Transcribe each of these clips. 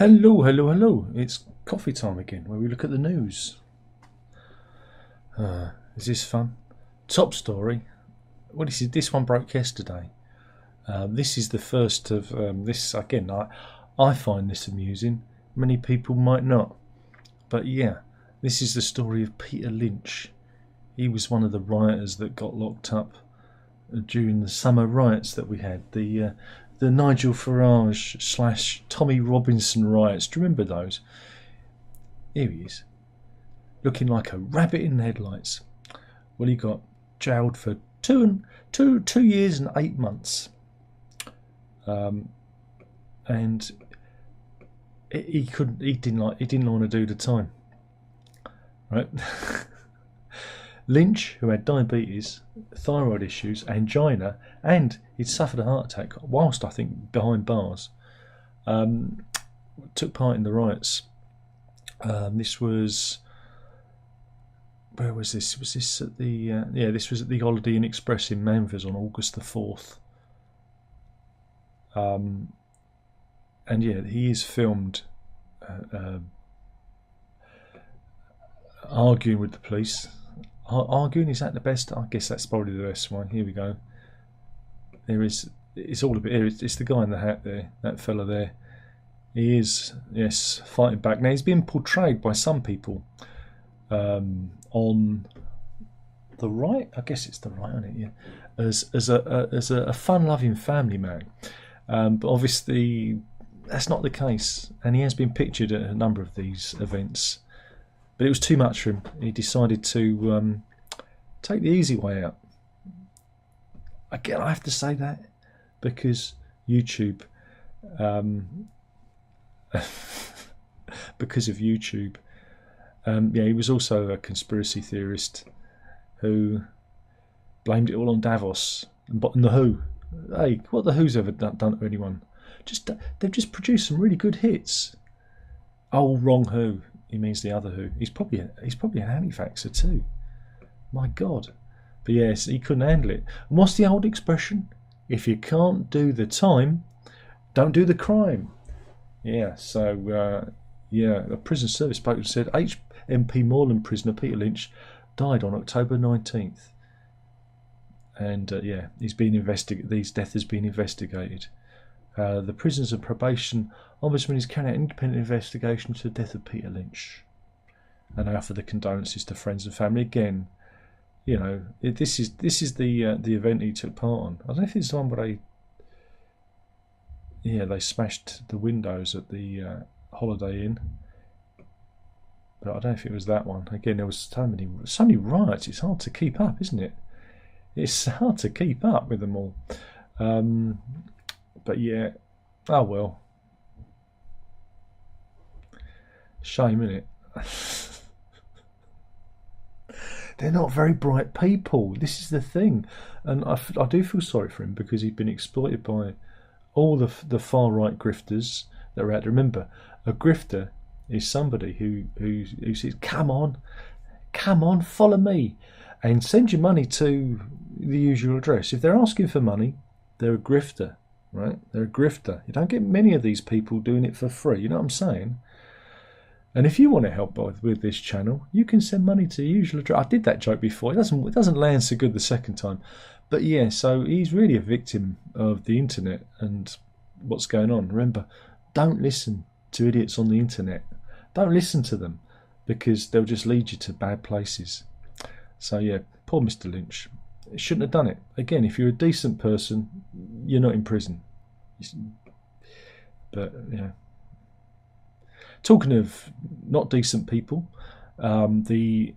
Hello, hello, hello. It's coffee time again, where we look at the news. Is this fun? Top story. Well, this one broke yesterday. This is the first of this. Again, I find this amusing. Many people might not. But yeah, this is the story of Peter Lynch. He was one of the rioters that got locked up during the summer riots that we had. The Nigel Farage / Tommy Robinson riots. Do you remember those? Here he is, looking like a rabbit in the headlights. Well, he got jailed for 2 years and 8 months, and he couldn't. He didn't want to do the time. Right. Lynch, who had diabetes, thyroid issues, angina, and he'd suffered a heart attack whilst, I think, behind bars, took part in the riots. This was... Where was this? Was this at the... this was at the Holiday Inn Express in Manvers on August the 4th. And yeah, he is filmed arguing with the police. Arguing, is that the best? I guess that's probably the best one. Here we go. There is. It's all a bit here. It's the guy in the hat there. That fella there. He is, yes, fighting back. Now he's being portrayed by some people on the right. I guess it's the right, isn't it? Yeah. As a fun-loving family man. But obviously that's not the case, and he has been pictured at a number of these events. But it was too much for him. He decided to take the easy way out. Again, I have to say that because YouTube, because of YouTube. He was also a conspiracy theorist who blamed it all on Davos and the WHO. Hey, what the WHO's ever done to anyone? They've just produced some really good hits. Oh, wrong WHO. He means the other who. He's probably an anti-vaxxer too. My God. But yes, he couldn't handle it. And what's the old expression? If you can't do the time, don't do the crime. Yeah, so, a prison service spokesman said HMP Moreland prisoner Peter Lynch died on October 19th. And, he's been investigated. His death has been investigated. The Prisons and Probation Ombudsman is carrying out an independent investigation into the death of Peter Lynch. And I offer the condolences to friends and family. Again, this is the event he took part on. I don't know if it's the one where they smashed the windows at the Holiday Inn, but I don't know if it was that one. Again, there was so many riots. It's hard to keep up, isn't it? It's hard to keep up with them all. But yeah, oh well. Shame, innit? They're not very bright people. This is the thing. And I do feel sorry for him because he's been exploited by all the far-right grifters that are out there. Remember, a grifter is somebody who says, come on, follow me, and send your money to the usual address. If they're asking for money, they're a grifter. Right, they're a grifter. You don't get many of these people doing it for free. You know what I'm saying? And if you want to help with this channel, you can send money to the usual address. I did that joke before. It doesn't land so good the second time. But yeah, so he's really a victim of the internet and what's going on. Remember, don't listen to idiots on the internet. Don't listen to them because they'll just lead you to bad places. So yeah, poor Mr. Lynch. Shouldn't have done it. Again, if you're a decent person, you're not in prison. But talking of not decent people, the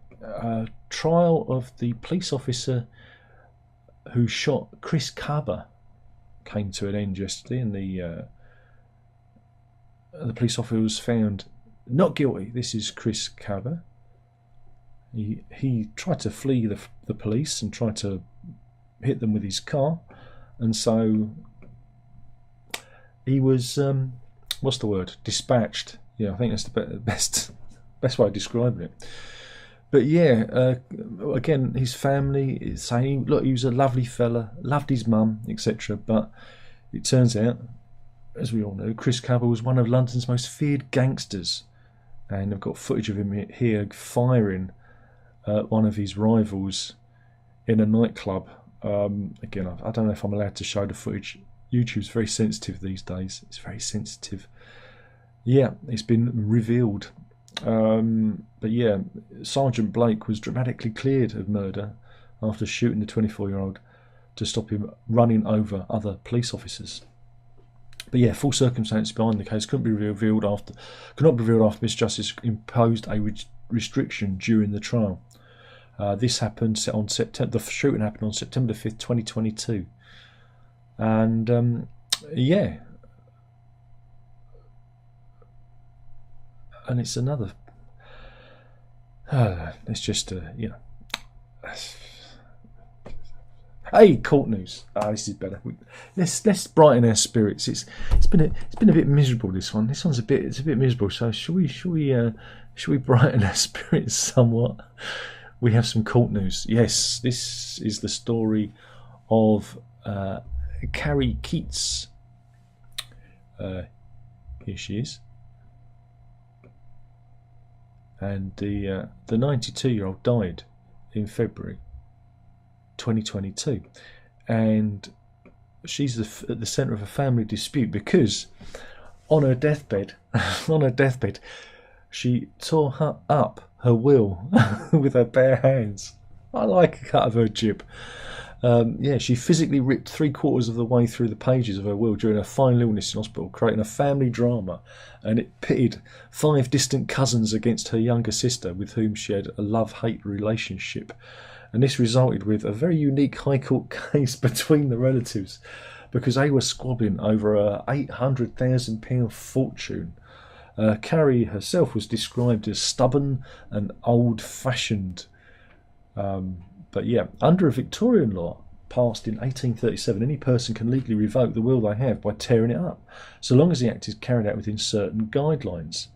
trial of the police officer who shot Chris Kaba came to an end yesterday, and the police officer was found not guilty. This is Chris Kaba. He tried to flee the police and tried to hit them with his car, and so he was dispatched. Yeah, I think that's the best way of describing it. But yeah, again, his family is saying, look, he was a lovely fella, loved his mum, etc. But it turns out as we all know, Chris Cabell was one of London's most feared gangsters, and I've got footage of him here firing one of his rivals in a nightclub. Again, I don't know if I'm allowed to show the footage. YouTube's very sensitive these days. It's very sensitive. Yeah, it's been revealed. But yeah, Sergeant Blake was dramatically cleared of murder after shooting the 24-year-old to stop him running over other police officers. But yeah, full circumstances behind the case could not be revealed after Miss Justice imposed a restriction during the trial. This happened on September. The shooting happened on September 5th, 2022, and yeah, and it's another. It's just you know. Hey, court news. This is better. Let's brighten our spirits. It's been a bit miserable. This one's a bit miserable. So shall we brighten our spirits somewhat? We have some court news. Yes, this is the story of Carrie Keats. Here she is, and the 92-year-old died in February 2022, and she's at the centre of a family dispute because on her deathbed, she tore up her will with her bare hands. I like a cut of her jib. Yeah, she physically ripped 3/4 of the way through the pages of her will during her final illness in hospital, creating a family drama, and it pitted 5 distant cousins against her younger sister, with whom she had a love-hate relationship. And this resulted with a very unique High Court case between the relatives, because they were squabbling over a £800,000 fortune. Carrie herself was described as stubborn and old-fashioned. But yeah, under a Victorian law passed in 1837, any person can legally revoke the will they have by tearing it up, so long as the act is carried out within certain guidelines.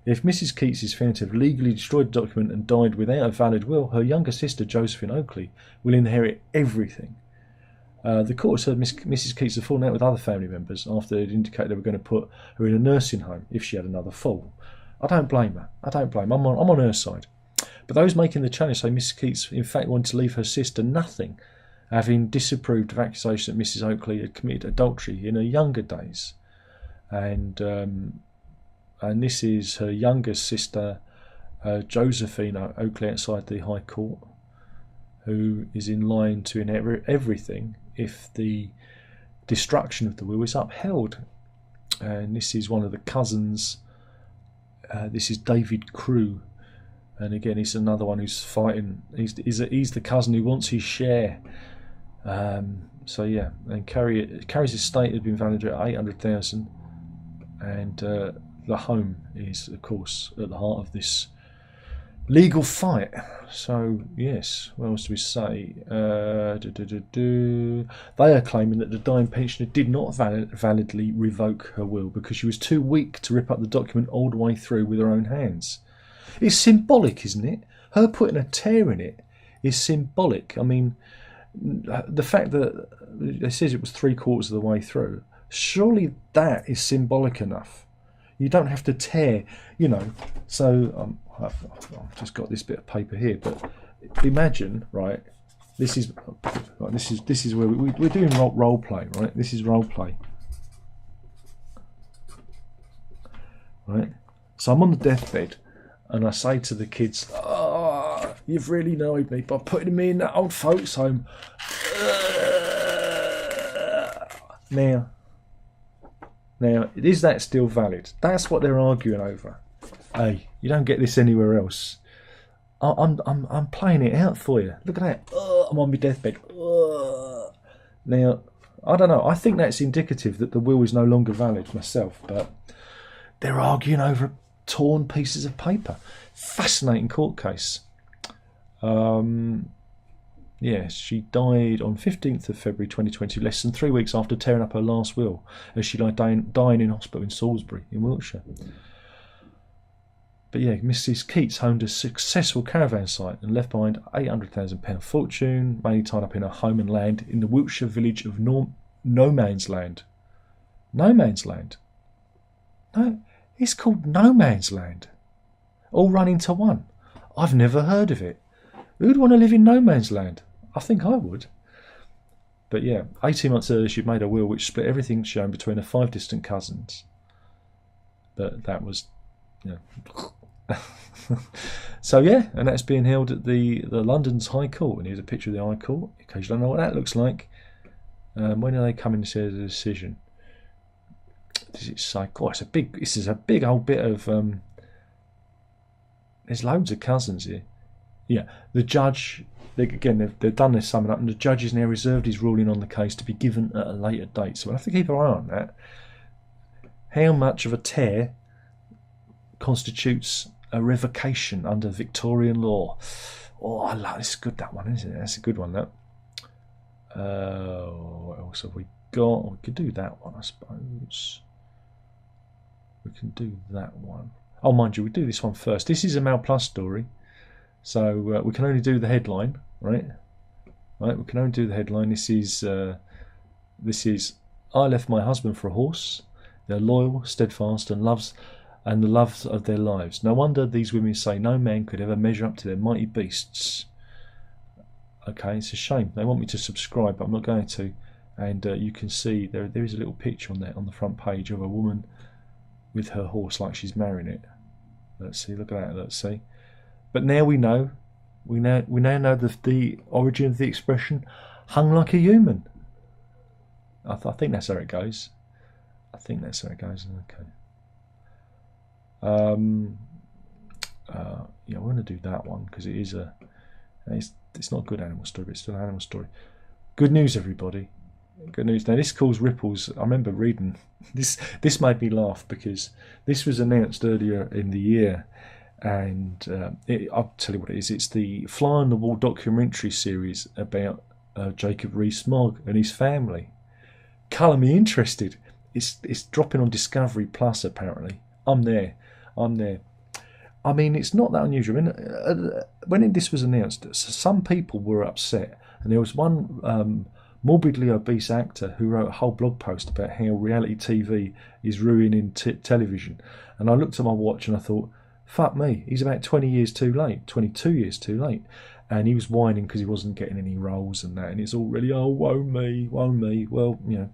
If Mrs. Keats is found to have legally destroyed the document and died without a valid will, her younger sister, Josephine Oakley, will inherit everything. The court said Mrs. Keats had fallen out with other family members after they'd indicated they were going to put her in a nursing home if she had another fall. I don't blame her. I'm on her side. But those making the challenge say Mrs. Keats in fact wanted to leave her sister nothing, having disapproved of accusations that Mrs. Oakley had committed adultery in her younger days. And this is her younger sister, Josephine Oakley, outside the High Court, who is in line to inherit everything if the destruction of the will is upheld. And this is one of the cousins. This is David Crew, and again, he's another one who's fighting. He's the cousin who wants his share. So yeah, and Carrie's estate had been valued at £800,000, and the home is, of course, at the heart of this legal fight. So yes, what else do we say? They are claiming that the dying pensioner did not validly revoke her will because she was too weak to rip up the document all the way through with her own hands. It's symbolic, isn't it? Her putting a tear in it is symbolic. I mean, the fact that it says it was 3/4 of the way through, surely that is symbolic enough. You don't have to tear, you know. So I've just got this bit of paper here, but imagine, right? This is where we're doing role play, right? This is role play, right? So I'm on the deathbed, and I say to the kids, "Oh, you've really annoyed me by putting me in that old folks' home." Now, is that still valid? That's what they're arguing over. Hey, you don't get this anywhere else. I'm playing it out for you. Look at that. I'm on my deathbed. Now, I don't know. I think that's indicative that the will is no longer valid myself, but they're arguing over torn pieces of paper. Fascinating court case. Yes, she died on 15th of February 2020, less than 3 weeks after tearing up her last will, as she lay dying in hospital in Salisbury, in Wiltshire. But yeah, Mrs. Keats owned a successful caravan site and left behind £800,000 fortune, mainly tied up in her home and land in the Wiltshire village of No Man's Land. No Man's Land. No, it's called No Man's Land. All run into one. I've never heard of it. Who'd want to live in No Man's Land? I think I would. But yeah, 18 months earlier she'd made a will which split everything shown between her 5 distant cousins. But that was, you know. So yeah, and that's being held at the London's High Court. And here's a picture of the High Court, in case you don't know what that looks like. When are they coming to say the decision? Does it say? God, this is a big old bit of. There's loads of cousins here. Yeah, the judge. They've done this summing up, and the judge has now reserved his ruling on the case to be given at a later date. So we'll have to keep our eye on that. How much of a tear constitutes a revocation under Victorian law? Oh, I love this. Is good, that one, isn't it? That's a good one. That. What else have we got? We could do that one, I suppose. We can do that one. Oh, mind you, we do this one first. This is a Mal Plus story, so we can only do the headline, right? Right, we can only do the headline. This is I left my husband for a horse. They're loyal, steadfast, and the loves of their lives. No wonder these women say no man could ever measure up to their mighty beasts. Okay, it's a shame. They want me to subscribe, but I'm not going to. And you can see there is a little picture on the front page of a woman with her horse like she's marrying it. Let's see, look at that, let's see. But now we know, we now know the origin of the expression hung like a human. I think that's how it goes. Okay. Yeah, we're going to do that one because it is it's not a good animal story, but it's still an animal story. Good news, everybody. Good news. Now this caused ripples. I remember reading this. This made me laugh because this was announced earlier in the year, and I'll tell you what it is. It's the Fly on the Wall documentary series about Jacob Rees-Mogg and his family. Colour me interested. It's dropping on Discovery Plus apparently. I'm there. I mean, it's not that unusual. I mean, when this was announced, some people were upset, and there was one morbidly obese actor who wrote a whole blog post about how reality TV is ruining television. And I looked at my watch and I thought, fuck me, he's about 20 years too late, 22 years too late. And he was whining because he wasn't getting any roles and that. And it's all really, oh, woe me. Well, you know,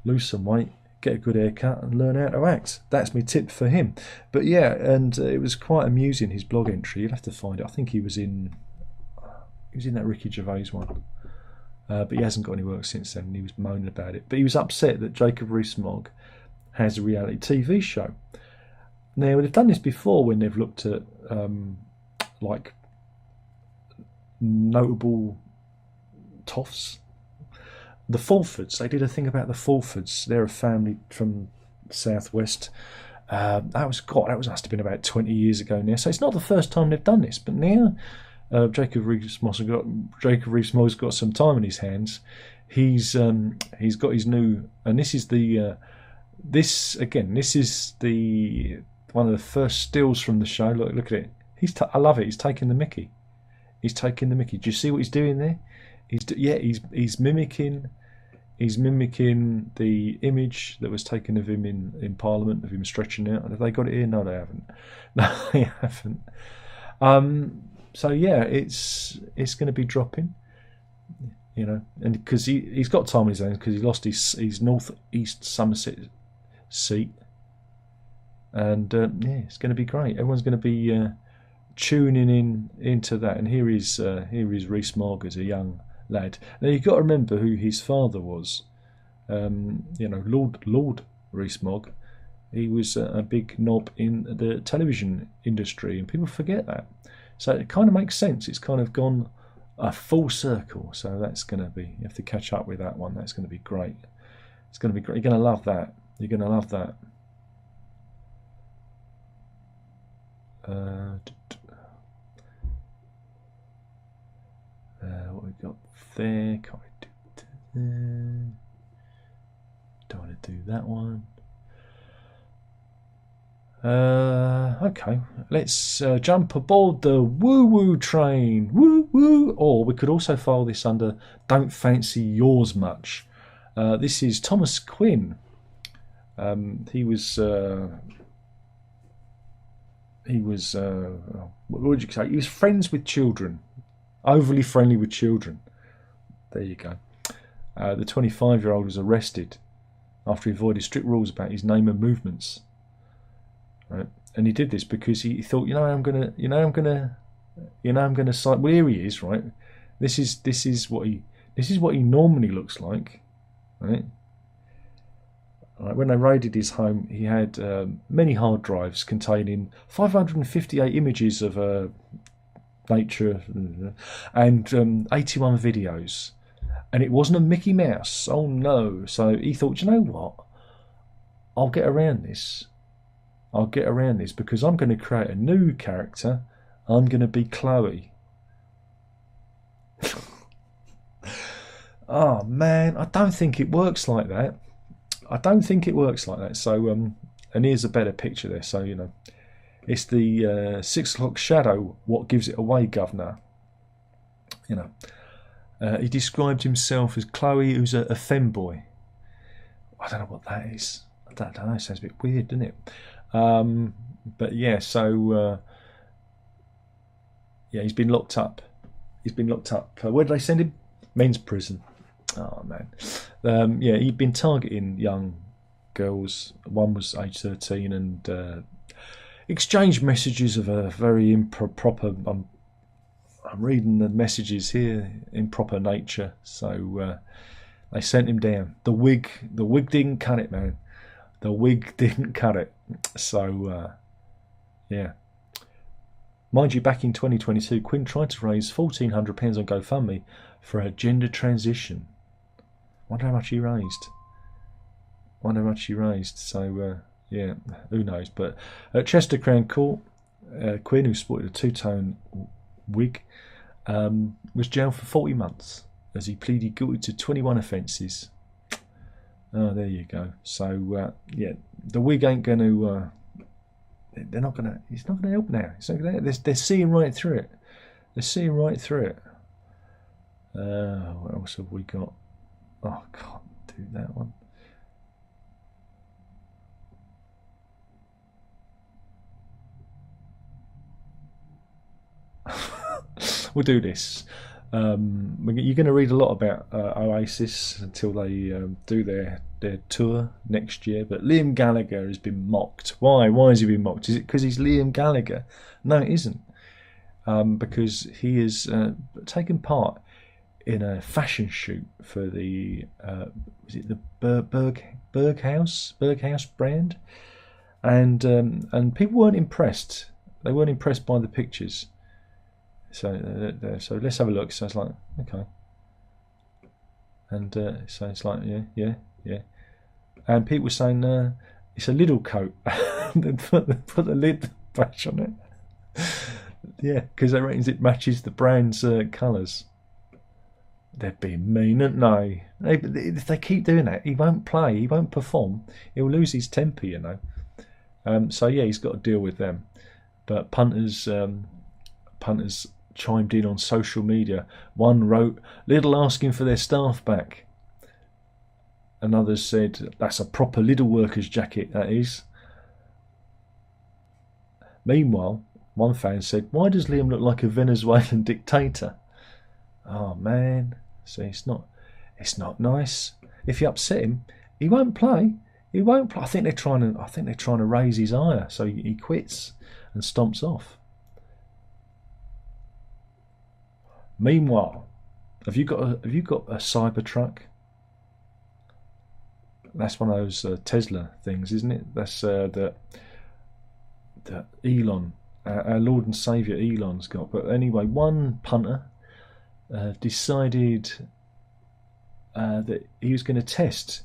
lose some weight, get a good haircut and learn how to act. That's my tip for him. But yeah, and it was quite amusing, his blog entry. You'll have to find it. I think he was in that Ricky Gervais one. But he hasn't got any work since then, and he was moaning about it. But he was upset that Jacob Rees-Mogg has a reality TV show. Now, they've done this before when they've looked at like notable toffs. The Fulfords. They did a thing about the Fulfords. They're a family from the southwest. That must have been about 20 years ago now. So it's not the first time they've done this, but now. Jacob Rees-Mogg's got some time in his hands. He's got his new, and this is the one of the first stills from the show. Look at it. I love it. He's taking the Mickey. Do you see what he's doing there? He's mimicking the image that was taken of him in Parliament, of him stretching out. Have they got it here? No, they haven't. No, they haven't. So yeah, it's going to be dropping, you know, and because he's got time on his hands because he lost his North East Somerset seat, and yeah, it's going to be great. Everyone's going to be tuning into that, and here is Rees-Mogg as a young lad. Now you've got to remember who his father was, you know, Lord Rees-Mogg. He was a big knob in the television industry, and people forget that. So it kind of makes sense. It's kind of gone a full circle. So that's going to be, you have to catch up with that one. That's going to be great. It's going to be great. You're going to love that. What we got there? Can't we do? Don't want to do that one. Okay, let's jump aboard the woo-woo train. Woo-woo! Or we could also file this under don't fancy yours much. This is Thomas Quinn. He was what would you say? He was friends with children, overly friendly with children. There you go. The 25-year-old was arrested after he avoided strict rules about his name and movements. Right, and he did this because he thought, I'm gonna cite. Well, here he is, right? This is what he normally looks like, right? Right, when they raided his home, he had many hard drives containing 558 images of nature and 81 videos. And it wasn't a Mickey Mouse. Oh no. So he thought, you know what? I'll get around this. Because I'm going to create a new character. I'm going to be Chloe. Oh man, I don't think it works like that. So, and here's a better picture there. So, it's the 6 o'clock shadow, what gives it away, governor. He described himself as Chloe, who's a femboy. I don't know what that is. I don't know. It sounds a bit weird, doesn't it? But yeah, so he's been locked up. Where did they send him? Men's prison. Oh man. He'd been targeting young girls. One was age 13 and exchanged messages of a very improper. I'm reading the messages here, improper nature. So they sent him down. The wig didn't cut it, man. The wig didn't cut it. So mind you, back in 2022, Quinn tried to raise £1,400 on GoFundMe for her gender transition. Wonder how much he raised. So who knows? But at Chester Crown Court, Quinn, who sported a two-tone wig, was jailed for 40 months as he pleaded guilty to 21 offences. Oh, there you go. So the wig ain't going to. They're not going to. It's not going to help now. It's not going to. They're seeing right through it. What else have we got? Oh, I can't do that one. We'll do this. You're going to read a lot about Oasis until they do their tour next year. But Liam Gallagher has been mocked. Why? Why has he been mocked? Is it because he's Liam Gallagher? No, it isn't. Because he has taken part in a fashion shoot for the was it the Berghaus brand, and people weren't impressed. They weren't impressed by the pictures. So let's have a look. So it's like, okay, and so it's like yeah, and people were saying it's a little coat. They put the lid back on it. Yeah, because they reckon it matches the brand's colours. They're being mean, aren't they? If they keep doing that, he won't play, he won't perform, he'll lose his temper, So yeah, he's got to deal with them. But punters chimed in on social media. One wrote, "Lidl asking for their staff back." Another said, "That's a proper Lidl worker's jacket, that is." Meanwhile, one fan said, "Why does Liam look like a Venezuelan dictator?" Oh man, see, it's not nice. If you upset him, he won't play. I think they're trying to raise his ire, so he quits and stomps off. Meanwhile, have you got a Cybertruck? That's one of those Tesla things, isn't it? That's the Elon, our Lord and Saviour Elon's got. But anyway, one punter decided that he was going to test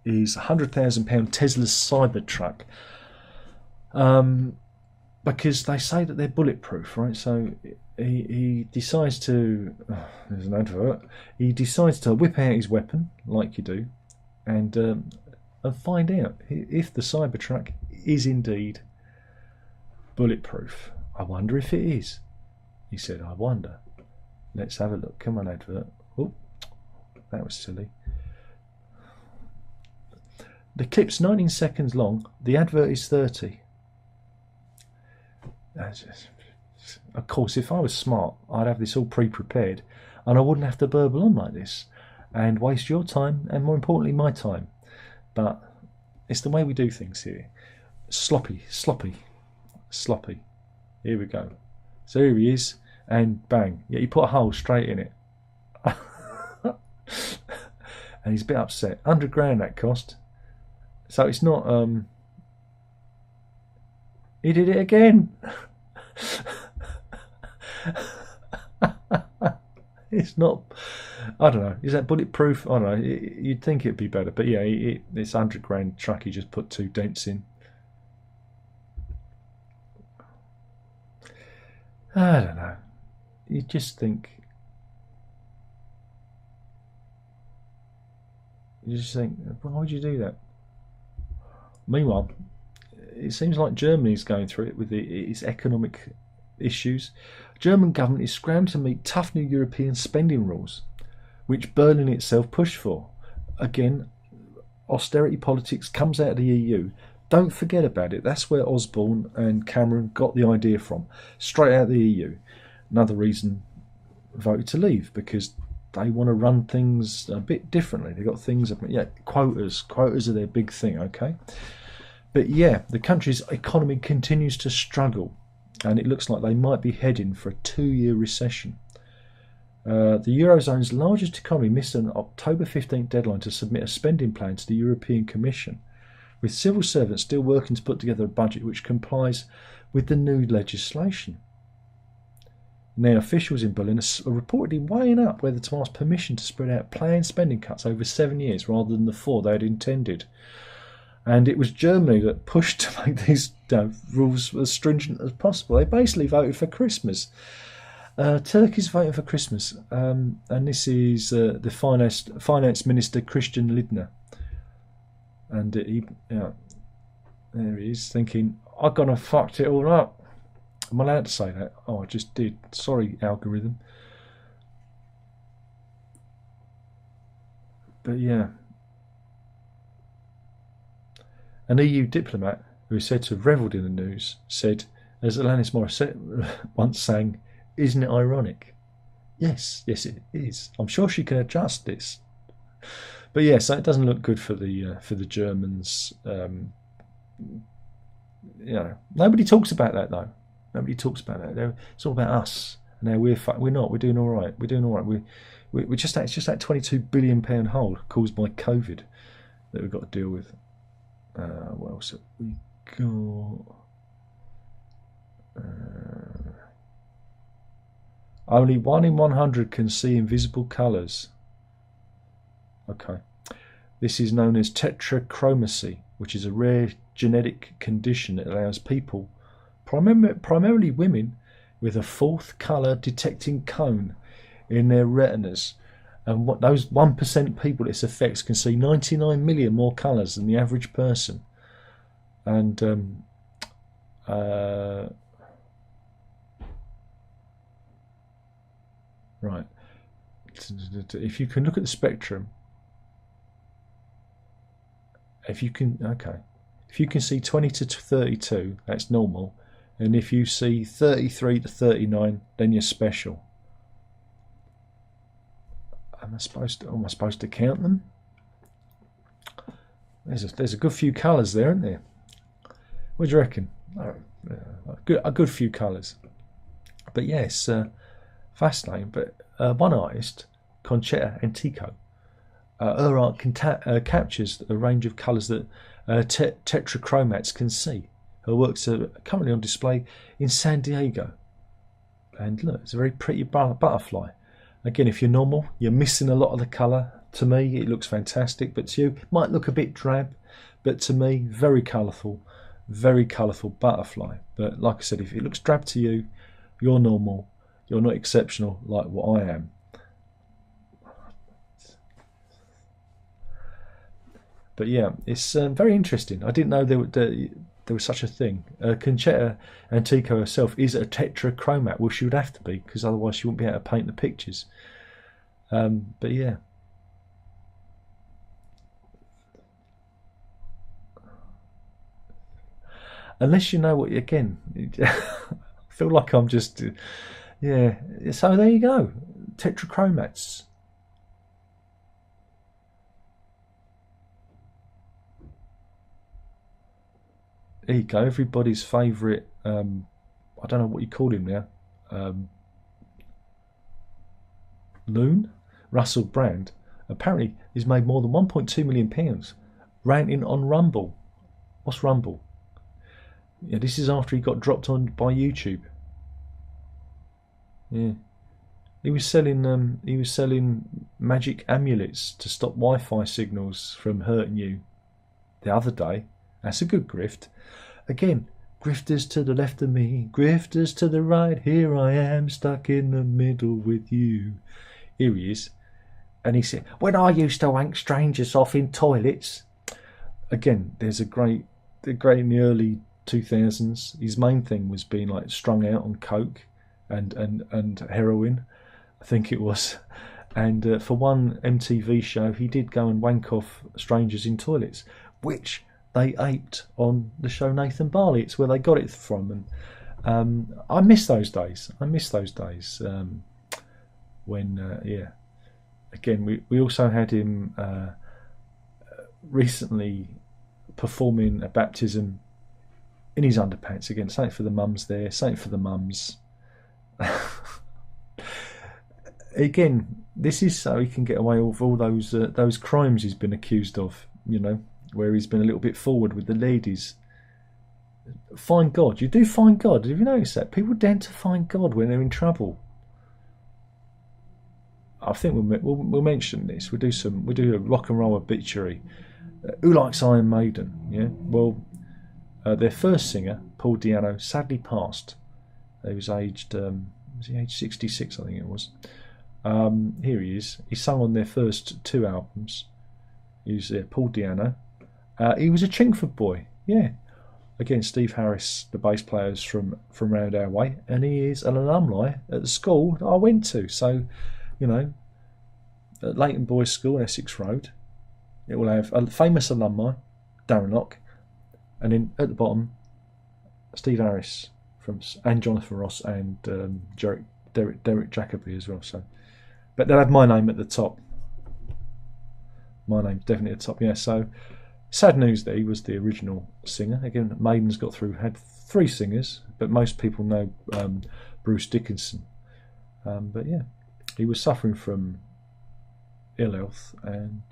his £100,000 Tesla Cybertruck because they say that they're bulletproof, right? So he decides to there's an advert. He decides to whip out his weapon like you do, and find out if the Cybertruck is indeed bulletproof. I wonder if it is. He said, "I wonder." Let's have a look. Come on, advert. Oh, that was silly. The clip's 19 seconds long. The advert is 30. Of course, if I was smart, I'd have this all pre-prepared, and I wouldn't have to burble on like this and waste your time, and more importantly, my time. But it's the way we do things here. Sloppy, sloppy, sloppy. Here we go. So here he is, and bang. Yeah, he put a hole straight in it. And he's a bit upset. £100 that cost. So it's not, he did it again. It's not, I don't know, is that bulletproof? I don't know, you'd think it'd be better, but yeah, it's £100 truck, he just put 2 dents in. I don't know, you just think, why would you do that? Meanwhile, it seems like Germany's going through it with its economic issues. German government is scrambling to meet tough new European spending rules, which Berlin itself pushed for. Again, austerity politics comes out of the EU. Don't forget about it. That's where Osborne and Cameron got the idea from, straight out of the EU. Another reason voted to leave, because they want to run things a bit differently. They've got things, yeah, quotas are their big thing, okay? But yeah, the country's economy continues to struggle, and it looks like they might be heading for a 2-year recession. The Eurozone's largest economy missed an October 15th deadline to submit a spending plan to the European Commission, with civil servants still working to put together a budget which complies with the new legislation. Now, officials in Berlin are reportedly weighing up whether to ask permission to spread out planned spending cuts over 7 years rather than the 4 they had intended. And it was Germany that pushed to make these rules as stringent as possible. They basically voted for Christmas. Turkey's voting for Christmas. And this is the finance minister, Christian Lindner. And there he is, thinking, I've gone and fucked it all up. Am I allowed to say that? Oh, I just did. Sorry, algorithm. But yeah. An EU diplomat who is said to have revelled in the news said, as Alanis Morissette once sang, "Isn't it ironic?" Yes, it is. I'm sure she can adjust this. But yeah, so it doesn't look good for the Germans. Nobody talks about that though. Nobody talks about that. It's all about us. Now we're not. We're doing all right. We're just it's just that £22 billion hole caused by COVID that we've got to deal with. What else have we got? Only 1 in 100 can see invisible colours. Okay. This is known as tetrachromacy, which is a rare genetic condition that allows people, primarily women, with a 4th colour detecting cone in their retinas. And what those 1% people this affects can see 99 million more colours than the average person. And right, if you can look at the spectrum, if you can see 20 to 32, that's normal, and if you see 33 to 39, then you're special. Am I supposed to count them? There's a good few colours there, isn't there? What do you reckon? A good few colours. But yes, fascinating. But one artist, Conchetta Antico, her art captures a range of colours that tetrachromats can see. Her works are currently on display in San Diego. And look, it's a very pretty butterfly. Again, if you're normal, you're missing a lot of the colour. To me, it looks fantastic, but to you, it might look a bit drab. But to me, very colourful butterfly. But like I said, if it looks drab to you, you're normal. You're not exceptional like what I am. But yeah, it's very interesting. I didn't know there was such a thing. Conchetta Antico herself is a tetrachromat. Well, she would have to be, because otherwise she wouldn't be able to paint the pictures. But yeah. unless you know what, again, I feel like I'm just, yeah. So there you go, tetrachromats. There you go, everybody's favourite, I don't know what you call him now, loon, Russell Brand, apparently he's made more than £1.2 million ranting on Rumble. What's Rumble? Yeah, this is after he got dropped on by YouTube. Yeah, he was selling magic amulets to stop Wi-Fi signals from hurting you the other day. That's a good grift. Again, grifters to the left of me, grifters to the right. Here I am, stuck in the middle with you. Here he is. And he said, when I used to wank strangers off in toilets. Again, there's a great in the early 2000s. His main thing was being like strung out on coke and heroin, I think it was. And for one MTV show, he did go and wank off strangers in toilets, which they aped on the show Nathan Barley. It's where they got it from. And I miss those days. When, yeah. Again, we also had him recently performing a baptism in his underpants. Again, something for the mums there, something for the mums. Again, this is so he can get away with all those crimes he's been accused of, you know, where he's been a little bit forward with the ladies. Find God. You do find God. Have you noticed that? People tend to find God when they're in trouble. I think we'll mention this. We do a rock and roll obituary. Who likes Iron Maiden? Yeah. Well, their first singer, Paul Di'Anno, sadly passed. He was aged 66, I think it was. Here he is. He sung on their first 2 albums. He was Paul Di'Anno. He was a Chingford boy. Yeah. Again, Steve Harris, the bass player, is from round our way, and he is an alumni at the school that I went to. So, you know, at Leighton Boys School, Essex Road, it will have a famous alumni, Darren Locke, and then at the bottom, Steve Harris and Jonathan Ross and Derek Jacobi as well. So, but they'll have my name at the top. My name's definitely at the top. Yeah. So, sad news that he was the original singer. Again, Maiden's had 3 singers, but most people know Bruce Dickinson. But yeah, he was suffering from ill health and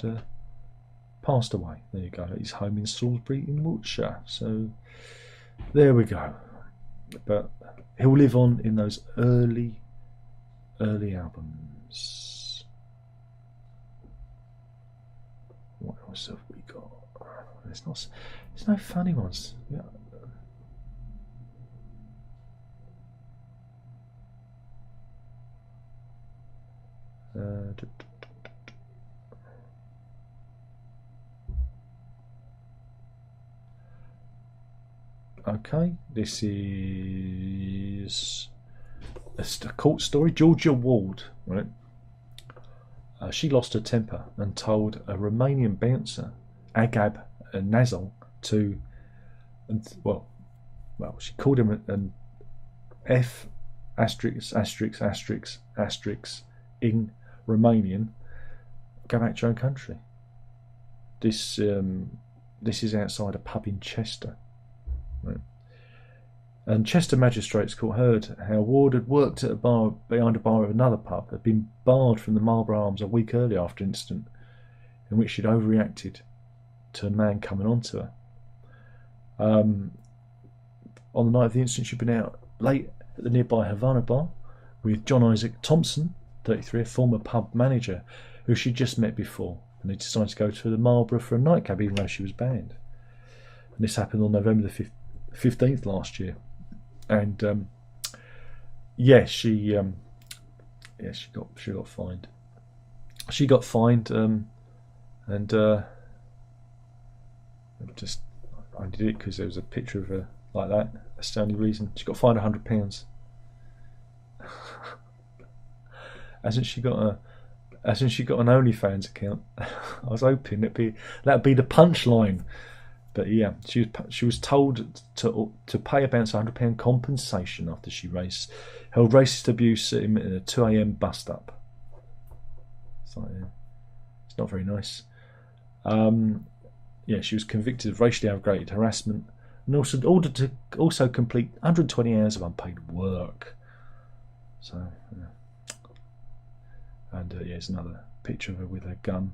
passed away. There you go, at his home in Salisbury in Wiltshire. So there we go. But he'll live on in those early albums. What else have we got? There's no funny ones. Yeah. Okay, this is a court story. Georgia Ward, right? She lost her temper and told a Romanian bouncer, Agab Nazal, she called him an F asterisk asterisk asterisk asterisk in Romanian. Go back to your own country. This is outside a pub in Chester. Right. And Chester Magistrates Court heard how Ward had worked at a bar behind a bar of another pub, had been barred from the Marlborough Arms a week earlier after an incident in which she'd overreacted to a man coming onto her. On the night of the incident, she'd been out late at the nearby Havana bar with John Isaac Thompson, 33, a former pub manager who she'd just met before, and they decided to go to the Marlborough for a nightclub even though she was banned. And this happened on November the 15th last year. And she got fined. She got fined, and I did it because there was a picture of her like that. That's the only reason. She got fined £100. Hasn't she got an OnlyFans account? I was hoping that'd be the punchline. But yeah, she was told to pay a bouncer £100 compensation after she held racist abuse at him in a 2 a.m. bust up. So yeah, it's not very nice. Yeah, she was convicted of racially aggravated harassment and also ordered to complete 120 hours of unpaid work. So, yeah. And here's another picture of her with her gun.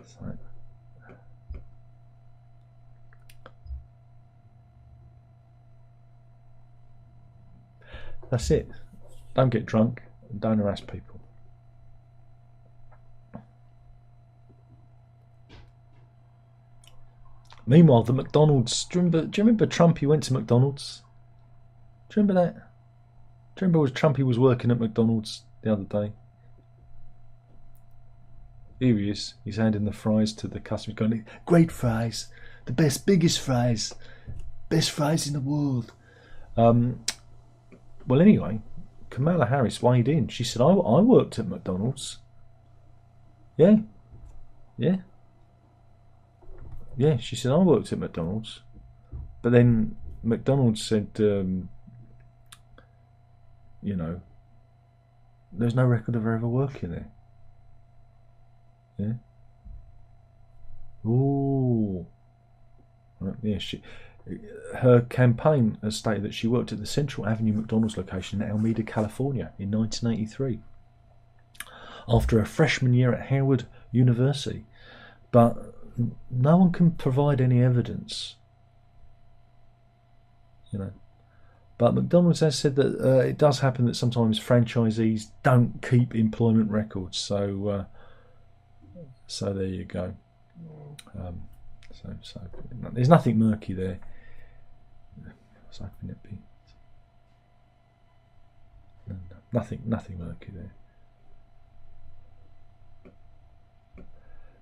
So, that's it. Don't get drunk and don't harass people. Meanwhile, the McDonald's. Do you remember Trump? He went to McDonald's. Do you remember that? Do you remember Trumpy was working at McDonald's the other day? Here he is. He's handing the fries to the customer, going, "Great fries, the best, biggest fries, best fries in the world." Well, anyway, Kamala Harris weighed in. She said, "I worked at McDonald's." Yeah. She said, "I worked at McDonald's," but then McDonald's said, there's no record of her ever working there. Yeah. Ooh. Yeah. Her campaign has stated that she worked at the Central Avenue McDonald's location in Alameda, California in 1983 after a freshman year at Howard University, but no one can provide any evidence. But McDonald's has said that it does happen that sometimes franchisees don't keep employment records. So there you go. So there's nothing murky there. So can it be? No, nothing murky there.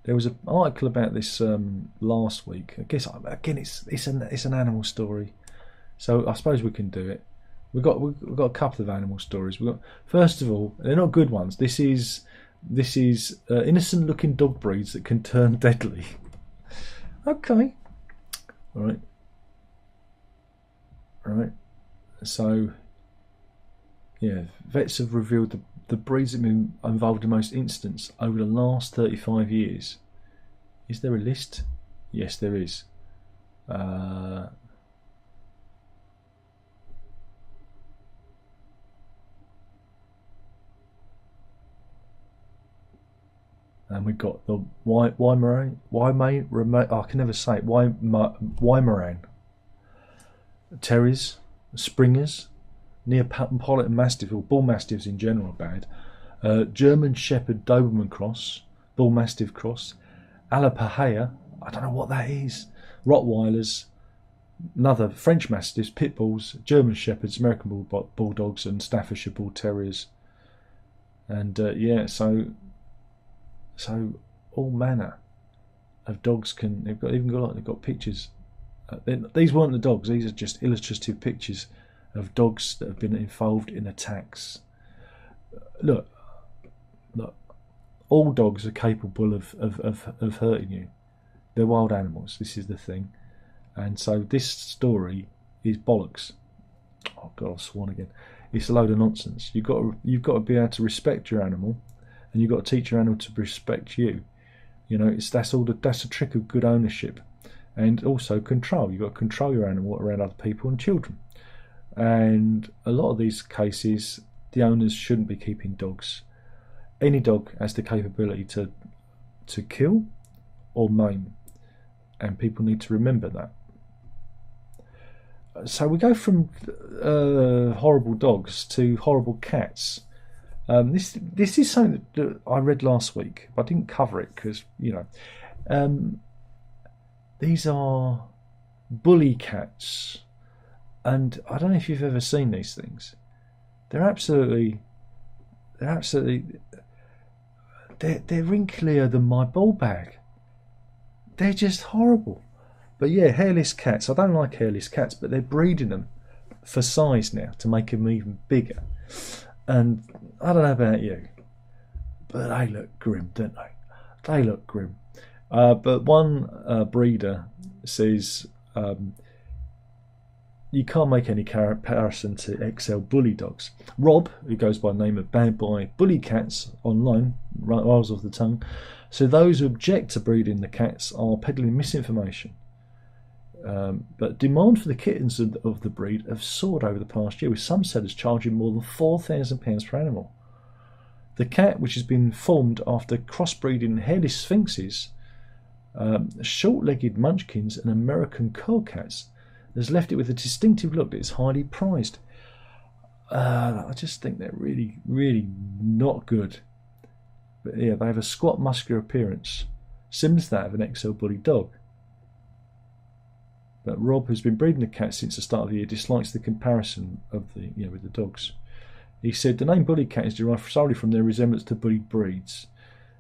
There was an article about this last week. I guess again it's an animal story, so I suppose we can do it. We've got a couple of animal stories. First of all, they're not good ones. This is innocent-looking dog breeds that can turn deadly. Okay, all right. So, yeah, vets have revealed the breeds that have been involved in most incidents over the last 35 years. Is there a list? Yes, there is. And we've got the Weimaraner. I can never say it. Weimaraner Terriers, Springers, Neapolitan Mastiff, or Bull Mastiffs in general are bad. German Shepherd Doberman Cross, Bull Mastiff Cross, Alapahaya, I don't know what that is. Rottweilers, another French Mastiffs, Pit Bulls, German Shepherds, American Bulldogs, and Staffordshire Bull Terriers. And so all manner of dogs can. They've got pictures. These weren't the dogs. These are just illustrative pictures of dogs that have been involved in attacks. Look. All dogs are capable of hurting you. They're wild animals. This is the thing, and so this story is bollocks. Oh God, I've sworn again. It's a load of nonsense. You've got to be able to respect your animal, and you've got to teach your animal to respect you. That's a trick of good ownership, and also control. You've got to control your animal around other people and children. And a lot of these cases, the owners shouldn't be keeping dogs. Any dog has the capability to kill or maim, and people need to remember that. So we go from horrible dogs to horrible cats. This is something that I read last week, but I didn't cover it because these are bully cats, and I don't know if you've ever seen these things. They're absolutely they're wrinklier than my ball bag. They're just horrible. But yeah, hairless cats. I don't like hairless cats, but they're breeding them for size now to make them even bigger. And I don't know about you, but they look grim, don't they? They look grim. But one breeder says you can't make any comparison to XL bully dogs. Rob, who goes by the name of Bad Boy Bully Cats online, rolls off the tongue, so those who object to breeding the cats are peddling misinformation. But demand for the kittens of the breed have soared over the past year, with some sellers charging more than £4,000 per animal. The cat, which has been formed after crossbreeding hairless sphinxes, short-legged munchkins and American curl cats, has left it with a distinctive look that is highly prized. I just think they're really, really not good. But yeah, they have a squat, muscular appearance, similar to that of an XL bully dog. But Rob, who's been breeding the cat since the start of the year, dislikes the comparison of with the dogs. He said the name bully cat is derived solely from their resemblance to bully breeds,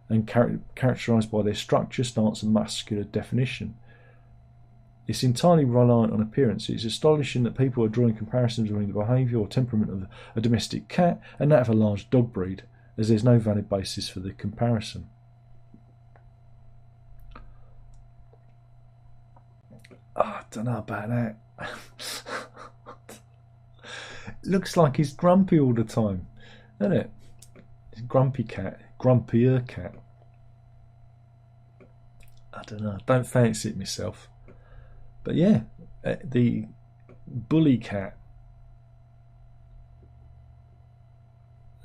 and characterised by their structure, stance, and muscular definition. It's entirely reliant on appearance. It's astonishing that people are drawing comparisons between the behaviour or temperament of a domestic cat and that of a large dog breed, as there's no valid basis for the comparison. I don't know about that. Looks like he's grumpy all the time, doesn't it? It's grumpy cat, grumpier cat. I don't know. Don't fancy it myself. But yeah, the bully cat,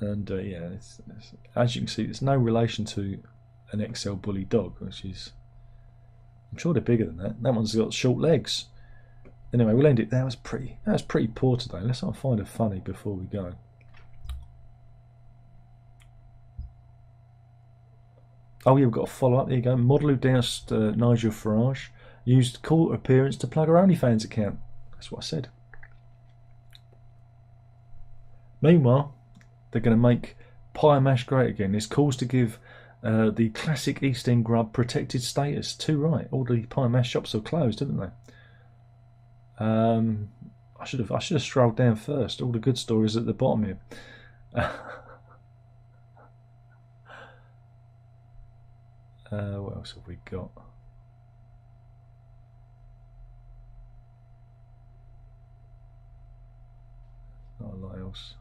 and as you can see, there's no relation to an XL bully dog, which is, I'm sure they're bigger than that. That one's got short legs. Anyway, we'll end it. That was pretty poor today. Let's not find it funny before we go. Oh yeah, we've got a follow up. There you go. Model who doused Nigel Farage used cool appearance to plug her OnlyFans account. That's what I said. Meanwhile, they're going to make pie mash great again. There's calls to give the classic East End grub protected status. Too right. All the pie mash shops are closed, haven't they? I should have strolled down first. All the good stories at the bottom here. What else have we got? Not a lot else.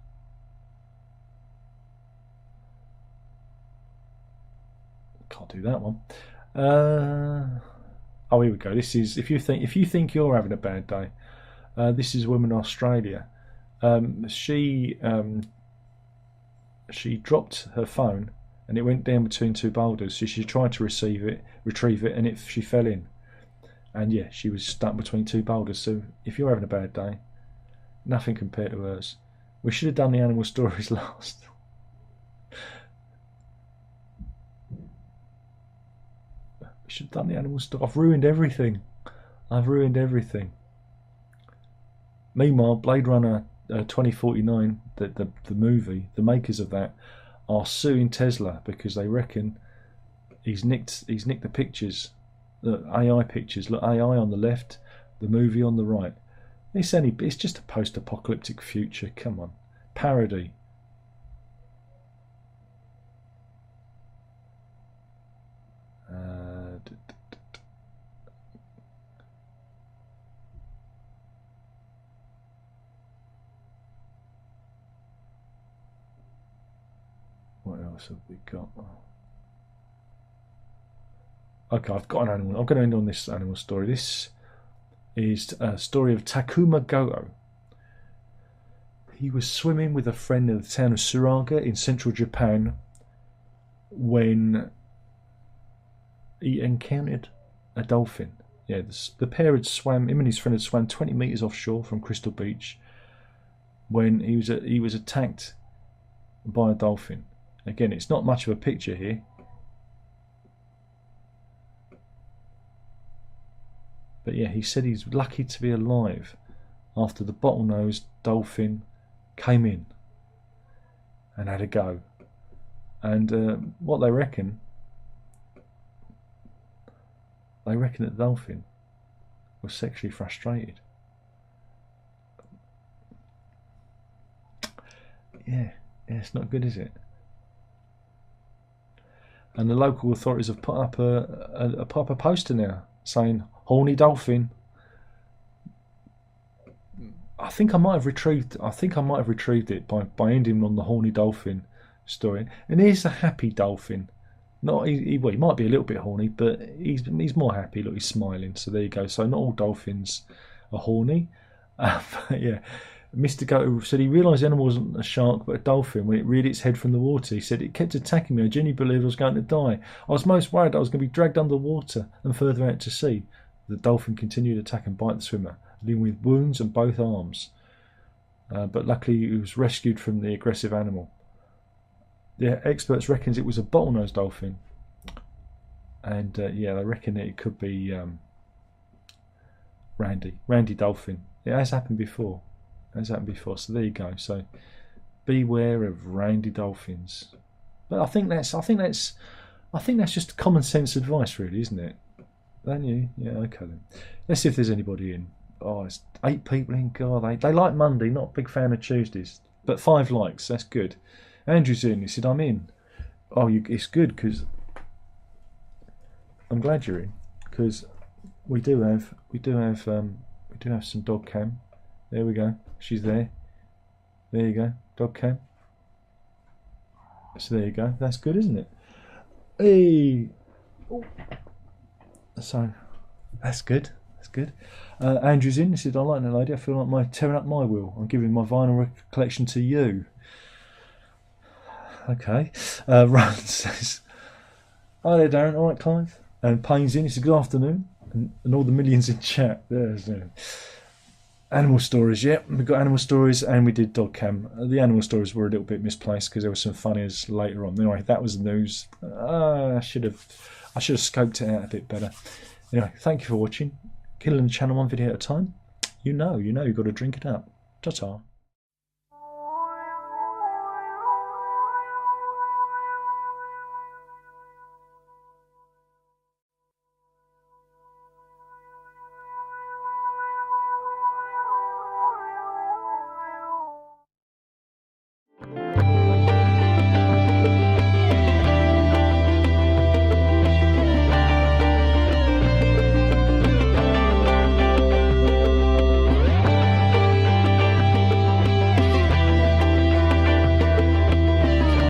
Can't do that one. Oh, here we go. This is if you think you're having a bad day. This is a woman in Australia. She dropped her phone and it went down between two boulders. So she tried to retrieve it, and she fell in. And yeah, she was stuck between two boulders. So if you're having a bad day, nothing compared to hers. We should have done the animal stories last. We should have done the animal story. I've ruined everything. Meanwhile, Blade Runner 2049, the movie, the makers of that, are suing Tesla because they reckon he's nicked the pictures, the AI pictures. Look, AI on the left, the movie on the right. It's just a post-apocalyptic future. Come on, parody. What else have we got? Okay, I've got an animal. I'm going to end on this animal story. This is a story of Takuma Goto. He was swimming with a friend in the town of Suraga in central Japan when he encountered a dolphin. Yeah, the pair had swam. Him and his friend had swam 20 meters offshore from Crystal Beach when he was attacked by a dolphin. Again, it's not much of a picture here. But yeah, he said he's lucky to be alive after the bottlenose dolphin came in and had a go. And what they reckon that the dolphin was sexually frustrated. Yeah, it's not good, is it? And the local authorities have put up a poster now saying horny dolphin. I think I might have retrieved it by ending on the horny dolphin story. And here's a happy dolphin. Not he might be a little bit horny, but he's more happy. Look, he's smiling. So there you go. So not all dolphins are horny. But yeah, Mr. Goat said he realised the animal wasn't a shark but a dolphin when it reared its head from the water. He said it kept attacking me. I genuinely believed I was going to die. I was most worried I was going to be dragged underwater and further out to sea. The dolphin continued to attack and bite the swimmer, leaving with wounds on both arms. But luckily he was rescued from the aggressive animal. The experts reckon it was a bottlenose dolphin, and yeah, they reckon it could be Randy Dolphin. It has happened before. So there you go. So beware of Randy Dolphins. But I think that's just common sense advice, really, isn't it? Don't you? Yeah, okay then. Let's see if there's anybody in. Oh, it's 8 people in. God, they like Monday. Not a big fan of Tuesdays, but 5 likes. That's good. Andrew's in. He said, "I'm in." Oh, it's good because I'm glad you're in, because we do have some dog cam. There we go. She's there. There you go. Dog cam. So there you go. That's good, isn't it? Hey. Oh. So that's good. That's good. Andrew's in. He said, "I like that lady. I feel like tearing up my will. I'm giving my vinyl collection to you." Okay. Ron says, "Hi there, Darren. All right, Clive." And Payne's in. He said, "Good afternoon." And all the millions in chat. There's animal stories. Yeah, we got animal stories, and we did dog cam. The animal stories were a little bit misplaced because there were some funnies later on. Anyway, that was the news. I should have scoped it out a bit better. Anyway, thank you for watching. Killing the channel one video at a time. You know, you've got to drink it up. Ta-ta.